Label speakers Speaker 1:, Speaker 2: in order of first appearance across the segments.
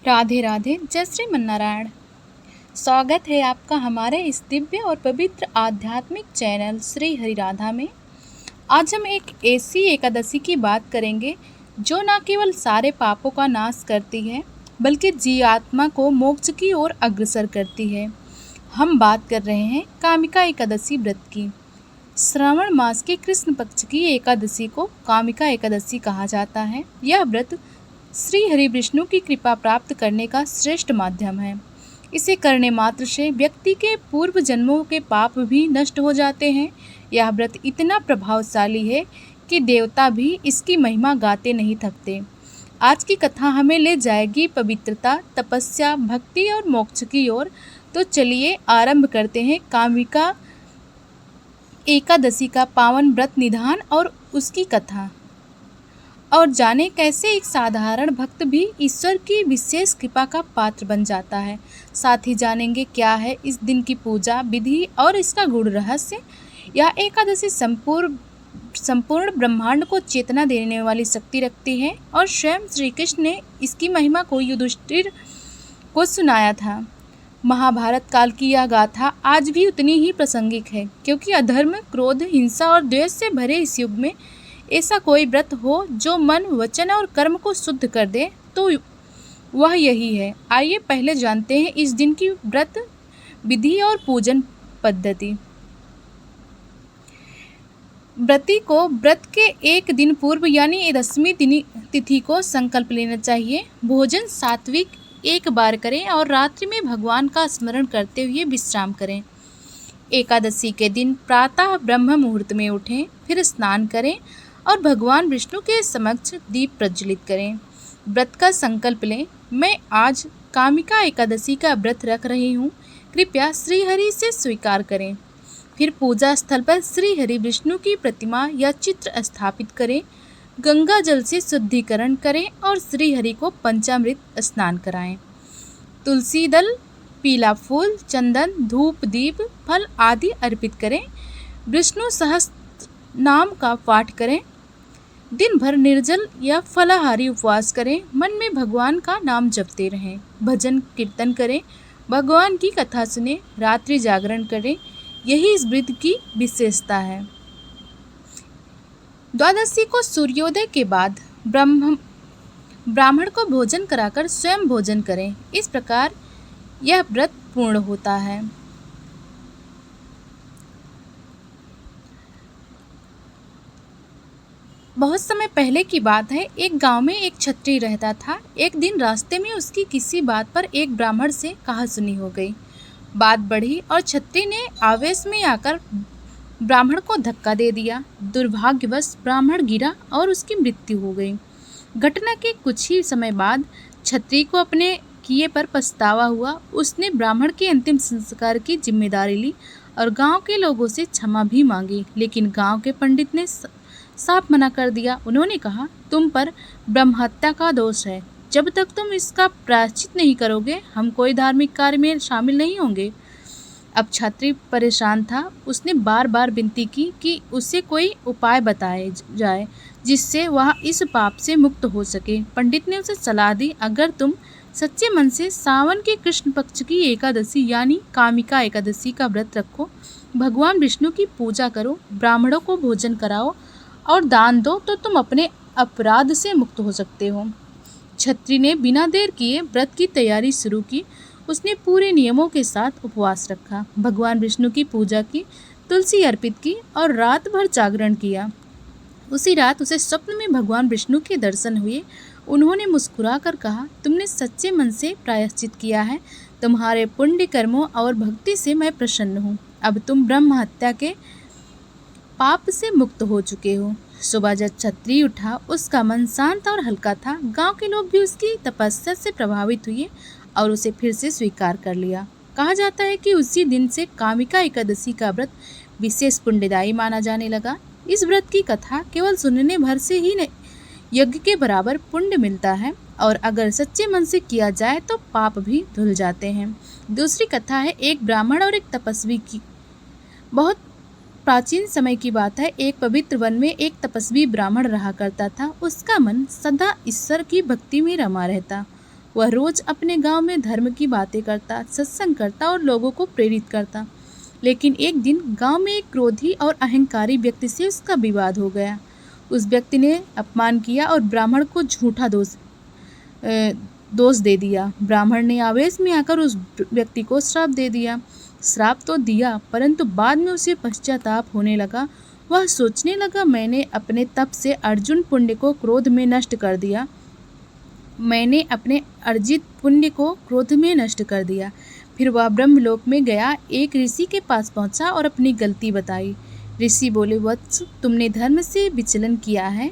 Speaker 1: राधे राधे। जय श्री मन्नारायण। स्वागत है आपका हमारे इस दिव्य और पवित्र आध्यात्मिक चैनल श्री हरि राधा में। आज हम एक ऐसी एकादशी की बात करेंगे जो न केवल सारे पापों का नाश करती है बल्कि जीवात्मा को मोक्ष की ओर अग्रसर करती है। हम बात कर रहे हैं कामिका एकादशी व्रत की। श्रावण मास के कृष्ण पक्ष की एकादशी को कामिका एकादशी कहा जाता है। यह व्रत श्री हरि विष्णु की कृपा प्राप्त करने का श्रेष्ठ माध्यम है। इसे करने मात्र से व्यक्ति के पूर्व जन्मों के पाप भी नष्ट हो जाते हैं। यह व्रत इतना प्रभावशाली है कि देवता भी इसकी महिमा गाते नहीं थकते। आज की कथा हमें ले जाएगी पवित्रता, तपस्या, भक्ति और मोक्ष की ओर। तो चलिए आरंभ करते हैं कामिका एकादशी का पावन व्रत निधान और उसकी कथा, और जाने कैसे एक साधारण भक्त भी ईश्वर की विशेष कृपा का पात्र बन जाता है। साथ ही जानेंगे क्या है इस दिन की पूजा विधि और इसका गूढ़ रहस्य। यह एकादशी संपूर्ण ब्रह्मांड को चेतना देने वाली शक्ति रखती है और स्वयं श्री कृष्ण ने इसकी महिमा को युधिष्ठिर को सुनाया था। महाभारत काल की यह गाथा आज भी उतनी ही प्रासंगिक है, क्योंकि अधर्म, क्रोध, हिंसा और द्वेष से भरे इस युग में ऐसा कोई व्रत हो जो मन, वचन और कर्म को शुद्ध कर दे तो वह यही है। आइए पहले जानते हैं इस दिन की व्रत विधि और पूजन पद्धति। व्रती को व्रत के एक दिन पूर्व यानी दशमी तिथि को संकल्प लेना चाहिए। भोजन सात्विक एक बार करें और रात्रि में भगवान का स्मरण करते हुए विश्राम करें। एकादशी के दिन प्रातः ब्रह्म मुहूर्त में उठें, फिर स्नान करें और भगवान विष्णु के समक्ष दीप प्रज्वलित करें। व्रत का संकल्प लें, मैं आज कामिका एकादशी का व्रत रख रही हूँ, कृपया श्री हरि से स्वीकार करें। फिर पूजा स्थल पर श्री हरि विष्णु की प्रतिमा या चित्र स्थापित करें, गंगा जल से शुद्धिकरण करें और श्री हरि को पंचामृत स्नान कराएं। तुलसी दल, पीला फूल, चंदन, धूप, दीप, फल आदि अर्पित करें। विष्णु सहस्त्र नाम का पाठ करें। दिन भर निर्जल या फलाहारी उपवास करें। मन में भगवान का नाम जपते रहें। भजन कीर्तन करें, भगवान की कथा सुने, रात्रि जागरण करें। यही इस व्रत की विशेषता है। द्वादशी को सूर्योदय के बाद ब्राह्मण को भोजन कराकर स्वयं भोजन करें। इस प्रकार यह व्रत पूर्ण होता है। बहुत समय पहले की बात है। एक गांव में एक क्षत्रिय रहता था। एक दिन रास्ते में उसकी किसी बात पर एक ब्राह्मण से कहासुनी हो गई। बात बढ़ी और क्षत्रिय ने आवेश में आकर ब्राह्मण को धक्का दे दिया। दुर्भाग्यवश ब्राह्मण गिरा और उसकी मृत्यु हो गई। घटना के कुछ ही समय बाद क्षत्रिय को अपने किए पर पछतावा हुआ। उसने ब्राह्मण के अंतिम संस्कार की जिम्मेदारी ली और गांव के लोगों से क्षमा भी मांगी, लेकिन गांव के पंडित ने साफ मना कर दिया। उन्होंने कहा, तुम पर ब्रह्महत्या का दोष है। जब तक तुम इसका प्रायश्चित नहीं करोगे, हम कोई धार्मिक कार्य में शामिल नहीं होंगे। अब क्षत्रिय परेशान था। उसने बार बार विनती की कि उसे कोई उपाय बताया जाए जिससे वह इस पाप से मुक्त हो सके। पंडित ने उसे सलाह दी, अगर तुम सच्चे मन से सावन के कृष्ण पक्ष की एकादशी यानी कामिका एकादशी का व्रत रखो, भगवान विष्णु की पूजा करो, ब्राह्मणों को भोजन कराओ और दान दो, तो तुम अपने अपराध से मुक्त हो सकते हो। क्षत्रिय ने बिना देर किए व्रत की तैयारी शुरू की। उसने पूरे नियमों के साथ उपवास रखा, भगवान विष्णु की पूजा की, तुलसी अर्पित की और रात भर जागरण किया। उसी रात उसे स्वप्न में भगवान विष्णु के दर्शन हुए। उन्होंने मुस्कुराकर कहा, तुमने सच्चे मन से प्रायश्चित किया है। तुम्हारे पुण्य कर्मों और भक्ति से मैं प्रसन्न हूँ। अब तुम ब्रह्म हत्या के पाप से मुक्त हो चुके हो। सुबह जब क्षत्रिय उठा, उसका मन शांत और हल्का था। गांव के लोग भी उसकी तपस्या से प्रभावित हुए और उसे फिर से स्वीकार कर लिया। कहा जाता है कि उसी दिन से कामिका एकादशी का व्रत विशेष पुण्यदायी माना जाने लगा। इस व्रत की कथा केवल सुनने भर से ही यज्ञ के बराबर पुण्य मिलता है और अगर सच्चे मन से किया जाए तो पाप भी धुल जाते हैं। दूसरी कथा है एक ब्राह्मण और एक तपस्वी की। बहुत प्राचीन समय की बात है। एक पवित्र वन में एक तपस्वी ब्राह्मण रहा करता था। उसका मन सदा ईश्वर की भक्ति में रमा रहता। वह रोज अपने गांव में धर्म की बातें करता, सत्संग करता और लोगों को प्रेरित करता। लेकिन एक दिन गांव में एक क्रोधी और अहंकारी व्यक्ति से उसका विवाद हो गया। उस व्यक्ति ने अपमान किया और ब्राह्मण को झूठा दोष दे दिया। ब्राह्मण ने आवेश में आकर उस व्यक्ति को श्राप दे दिया। श्राप तो दिया, परंतु बाद में उसे पश्चाताप होने लगा। वह सोचने लगा, मैंने अपने तप से अर्जुन पुण्य को क्रोध में नष्ट कर दिया। मैंने अपने अर्जित पुण्य को क्रोध में नष्ट कर दिया। फिर वह ब्रह्मलोक में गया, एक ऋषि के पास पहुंचा और अपनी गलती बताई। ऋषि बोले, वत्स, तुमने धर्म से विचलन किया है,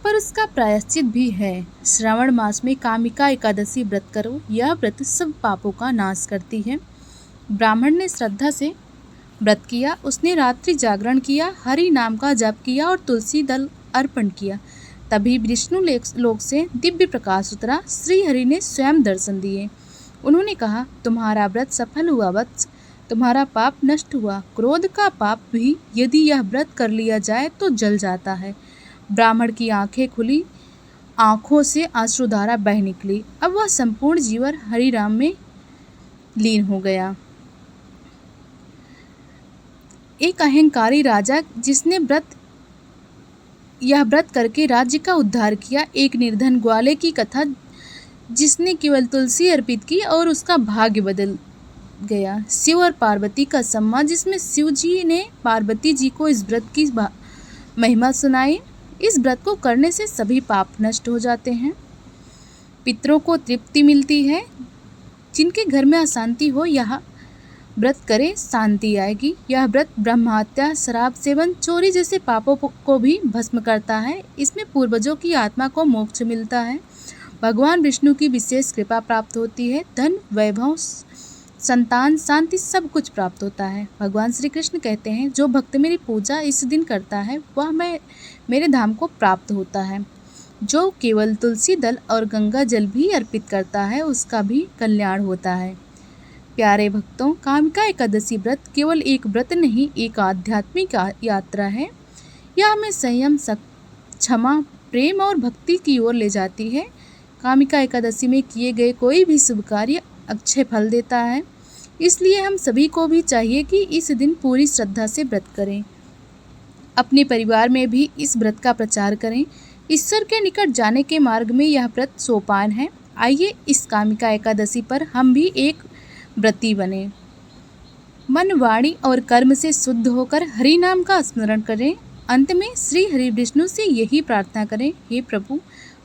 Speaker 1: पर उसका प्रायश्चित भी है। श्रावण मास में कामिका एकादशी व्रत करो, यह व्रत सब पापों का नाश करती है। ब्राह्मण ने श्रद्धा से व्रत किया। उसने रात्रि जागरण किया, हरि नाम का जप किया और तुलसी दल अर्पण किया। तभी विष्णु लोक से दिव्य प्रकाश उतरा। श्री हरि ने स्वयं दर्शन दिए। उन्होंने कहा, तुम्हारा व्रत सफल हुआ वत्स, तुम्हारा पाप नष्ट हुआ। क्रोध का पाप भी यदि यह व्रत कर लिया जाए तो जल जाता है। ब्राह्मण की आंखें खुली, आंखों से आंसुधारा बह निकली। अब वह संपूर्ण जीवन हरि राम में लीन हो गया। एक अहंकारी राजा जिसने यह व्रत करके राज्य का उद्धार किया। एक निर्धन ग्वाले की कथा जिसने केवल तुलसी अर्पित की और उसका भाग्य बदल गया। शिव और पार्वती का सम्मान जिसमें शिव जी ने पार्वती जी को इस व्रत की महिमा सुनाई। इस व्रत को करने से सभी पाप नष्ट हो जाते हैं, पितरों को तृप्ति मिलती है। जिनके घर में अशांति हो यह व्रत करे, शांति आएगी। यह व्रत ब्रह्महत्या, शराब सेवन, चोरी जैसे पापों को भी भस्म करता है। इसमें पूर्वजों की आत्मा को मोक्ष मिलता है। भगवान विष्णु की विशेष कृपा प्राप्त होती है। धन, वैभव, संतान, शांति सब कुछ प्राप्त होता है। भगवान श्री कृष्ण कहते हैं, जो भक्त मेरी पूजा इस दिन करता है वह मेरे धाम को प्राप्त होता है। जो केवल तुलसी दल और गंगा जल भी अर्पित करता है उसका भी कल्याण होता है। प्यारे भक्तों, कामिका एकादशी व्रत केवल एक व्रत नहीं, एक आध्यात्मिक यात्रा है। यह हमें संयम, क्षमा, प्रेम और भक्ति की ओर ले जाती है। कामिका एकादशी में किए गए कोई भी शुभ कार्य अक्षय फल देता है। इसलिए हम सभी को भी चाहिए कि इस दिन पूरी श्रद्धा से व्रत करें। अपने परिवार में भी इस व्रत का प्रचार करें। ईश्वर के निकट जाने के मार्ग में यह व्रत सोपान है। आइए इस कामिका एकादशी पर हम भी एक व्रती बने। मन, वाणी और कर्म से शुद्ध होकर हरि नाम का स्मरण करें। अंत में श्री हरि विष्णु से यही प्रार्थना करें, हे प्रभु,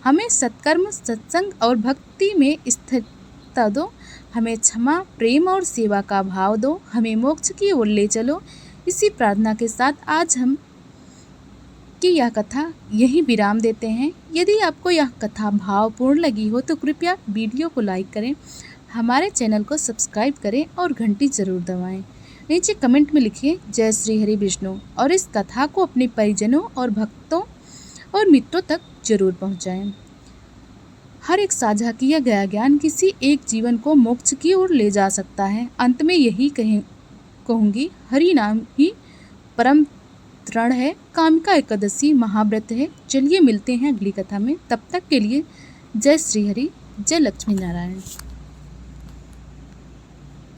Speaker 1: हमें सत्कर्म, सत्संग और भक्ति में स्थिरता दो। हमें क्षमा, प्रेम और सेवा का भाव दो। हमें मोक्ष की ओर ले चलो। इसी प्रार्थना के साथ आज हम की यह कथा यही विराम देते हैं। यदि आपको यह कथा भावपूर्ण लगी हो तो कृपया वीडियो को लाइक करें, हमारे चैनल को सब्सक्राइब करें और घंटी जरूर दबाएं। नीचे कमेंट में लिखिए जय श्री हरि विष्णु और इस कथा को अपने परिजनों और भक्तों और मित्रों तक जरूर पहुंचाएं। हर एक साझा किया गया ज्ञान किसी एक जीवन को मोक्ष की ओर ले जा सकता है। अंत में यही कहूँगी, हरि नाम ही परम तृण है। कामिका एकादशी महाव्रत है। चलिए मिलते हैं अगली कथा में। तब तक के लिए जय श्री हरि, जय लक्ष्मी नारायण।